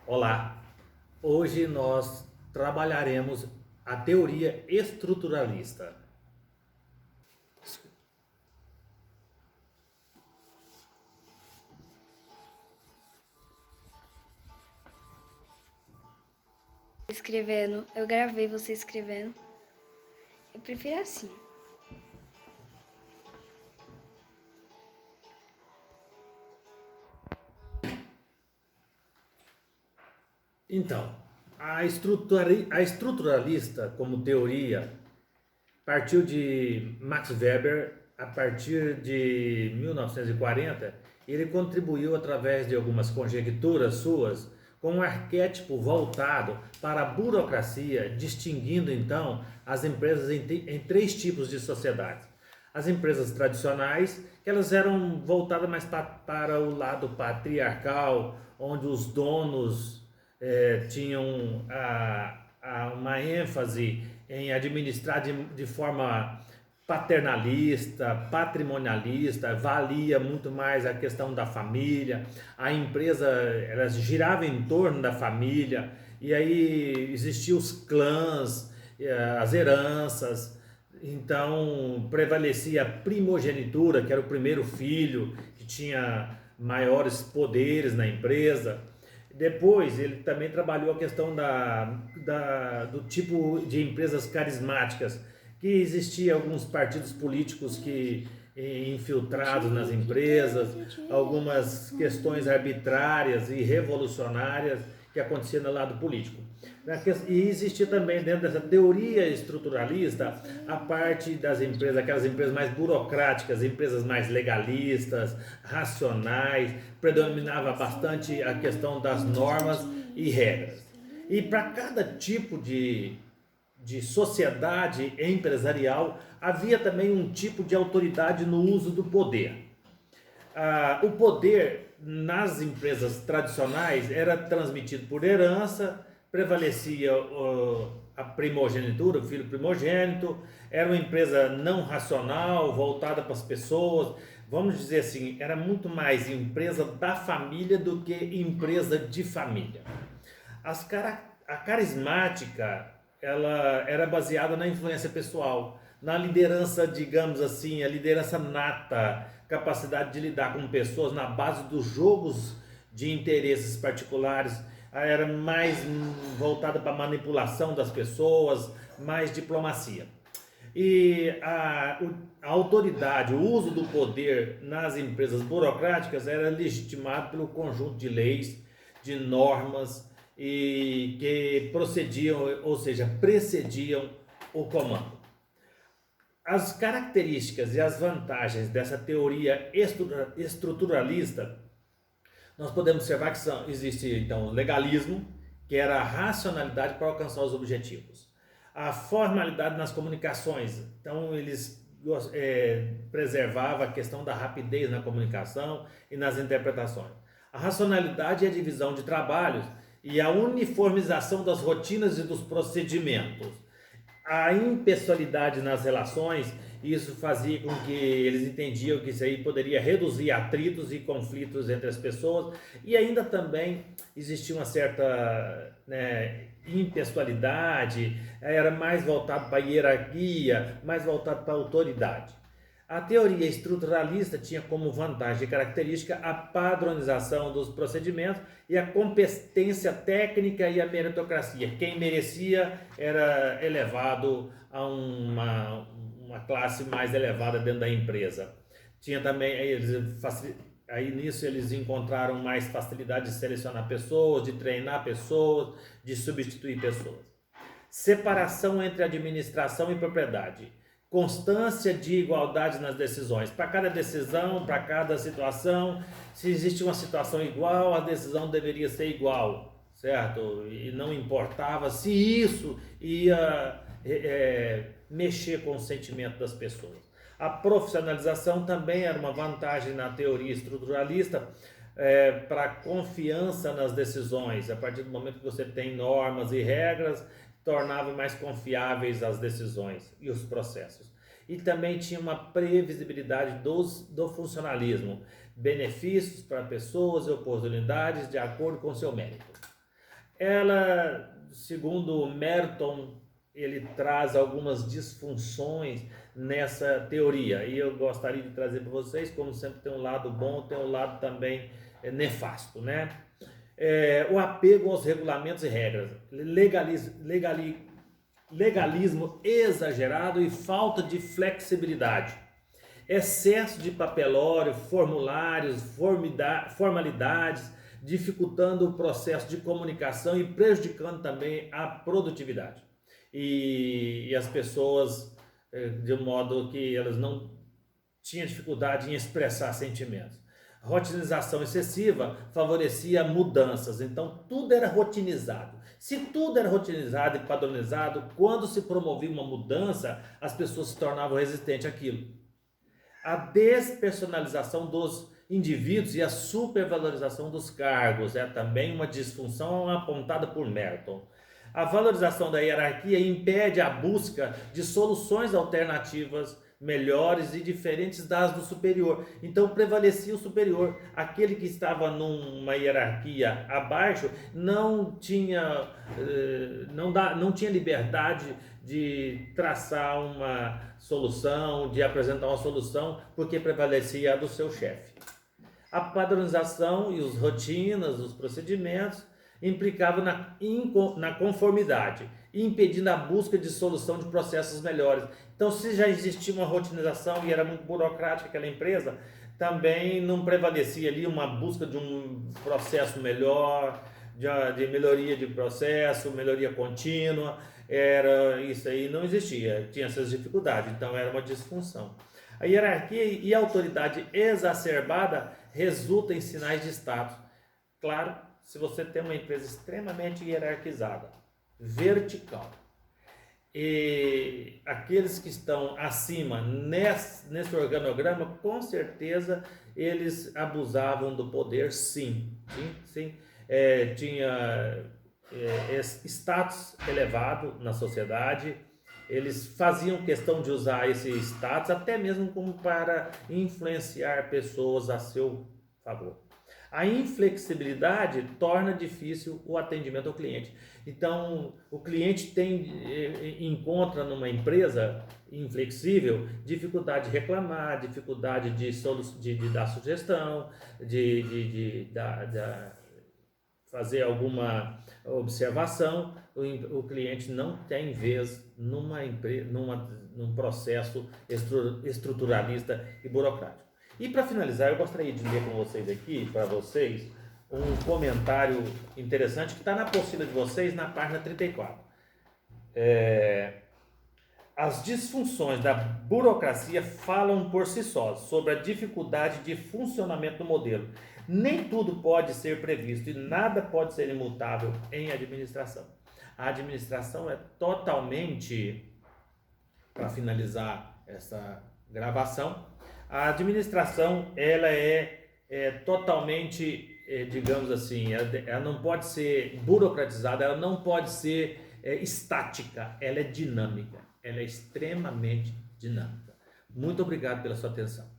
Olá, hoje nós trabalharemos a teoria estruturalista. Escrevendo, eu gravei você escrevendo. Eu prefiro assim. Então, a estruturalista como teoria partiu de Max Weber a partir de 1940. Ele contribuiu através de algumas conjecturas suas com um arquétipo voltado para a burocracia, distinguindo então as empresas em três tipos de sociedades. As empresas tradicionais, que elas eram voltadas mais para o lado patriarcal, onde os donos tinham uma ênfase em administrar de forma paternalista, patrimonialista, valia muito mais a questão da família, a empresa ela girava em torno da família, e aí existiam os clãs, as heranças, então prevalecia a primogenitura, que era o primeiro filho, que tinha maiores poderes na empresa. Depois ele também trabalhou a questão do tipo de empresas carismáticas, que existia alguns partidos políticos que infiltrados nas empresas, algumas questões arbitrárias e revolucionárias que aconteciam no lado político. E existia também dentro dessa teoria estruturalista a parte das empresas, aquelas empresas mais burocráticas, empresas mais legalistas, racionais, predominava bastante a questão das normas e regras. E para cada tipo de sociedade empresarial havia também um tipo de autoridade no uso do poder. O poder nas empresas tradicionais era transmitido por herança, prevalecia a primogenitura, o filho primogênito, era uma empresa não racional, voltada para as pessoas, vamos dizer assim, era muito mais empresa da família do que empresa de família. A carismática, ela era baseada na influência pessoal, na liderança, digamos assim, a liderança nata, capacidade de lidar com pessoas na base dos jogos de interesses particulares, era mais voltada para a manipulação das pessoas, mais diplomacia. E a autoridade, o uso do poder nas empresas burocráticas era legitimado pelo conjunto de leis, de normas e que procediam, ou seja, precediam o comando. As características e as vantagens dessa teoria estruturalista, nós podemos observar que existe então o legalismo, que era a racionalidade para alcançar os objetivos. A formalidade nas comunicações, então eles preservavam a questão da rapidez na comunicação e nas interpretações. A racionalidade é a divisão de trabalhos e a uniformização das rotinas e dos procedimentos. A impessoalidade nas relações, isso fazia com que eles entendiam que isso aí poderia reduzir atritos e conflitos entre as pessoas, e ainda também existia uma certa impessoalidade, era mais voltado para a hierarquia, mais voltado para a autoridade. A teoria estruturalista tinha como vantagem e característica a padronização dos procedimentos e a competência técnica e a meritocracia. Quem merecia era elevado a uma classe mais elevada dentro da empresa. Tinha também, aí nisso eles encontraram mais facilidade de selecionar pessoas, de treinar pessoas, de substituir pessoas. Separação entre administração e propriedade, constância de igualdade nas decisões. Para cada decisão, para cada situação, se existe uma situação igual, a decisão deveria ser igual, certo? E não importava se isso ia mexer com o sentimento das pessoas. A profissionalização também era uma vantagem na teoria estruturalista, para confiança nas decisões. A partir do momento que você tem normas e regras, tornava mais confiáveis as decisões e os processos. E também tinha uma previsibilidade do funcionalismo, benefícios para pessoas e oportunidades de acordo com seu mérito. Ela, segundo Merton, ele traz algumas disfunções nessa teoria, e eu gostaria de trazer para vocês, como sempre tem um lado bom, tem um lado também nefasto, né? O apego aos regulamentos e regras, legalismo exagerado e falta de flexibilidade, excesso de papelório, formulários, formalidades, dificultando o processo de comunicação e prejudicando também a produtividade. E as pessoas, de um modo que elas não tinham dificuldade em expressar sentimentos. A rotinização excessiva favorecia mudanças, então tudo era rotinizado. Se tudo era rotinizado e padronizado, quando se promovia uma mudança, as pessoas se tornavam resistentes àquilo. A despersonalização dos indivíduos e a supervalorização dos cargos é também uma disfunção apontada por Merton. A valorização da hierarquia impede a busca de soluções alternativas melhores e diferentes das do superior. Então prevalecia o superior. Aquele que estava numa hierarquia abaixo não tinha liberdade de traçar uma solução, de apresentar uma solução, porque prevalecia a do seu chefe. A padronização e as rotinas, os procedimentos implicavam na conformidade, impedindo a busca de solução de processos melhores. Então, se já existia uma rotinização e era muito burocrática aquela empresa, também não prevalecia ali uma busca de um processo melhor, de melhoria de processo, melhoria contínua. Isso aí não existia, tinha essas dificuldades, então era uma disfunção. A hierarquia e a autoridade exacerbada resultam em sinais de status. Claro, se você tem uma empresa extremamente hierarquizada, vertical, e aqueles que estão acima nesse organograma, com certeza eles abusavam do poder, sim. Tinha status elevado na sociedade, eles faziam questão de usar esse status até mesmo como para influenciar pessoas a seu favor. A inflexibilidade torna difícil o atendimento ao cliente. Então, o cliente encontra numa empresa inflexível dificuldade de reclamar, dificuldade de dar sugestão, de fazer alguma observação. O cliente não tem vez num processo estruturalista e burocrático. E para finalizar, eu gostaria de ler com vocês aqui, para vocês, um comentário interessante que está na apostila de vocês, na página 34. As disfunções da burocracia falam por si só sobre a dificuldade de funcionamento do modelo. Nem tudo pode ser previsto e nada pode ser imutável em administração. A administração é totalmente, para finalizar essa gravação, a administração ela é totalmente, digamos assim, ela não pode ser burocratizada, ela não pode ser estática, ela é dinâmica, ela é extremamente dinâmica. Muito obrigado pela sua atenção.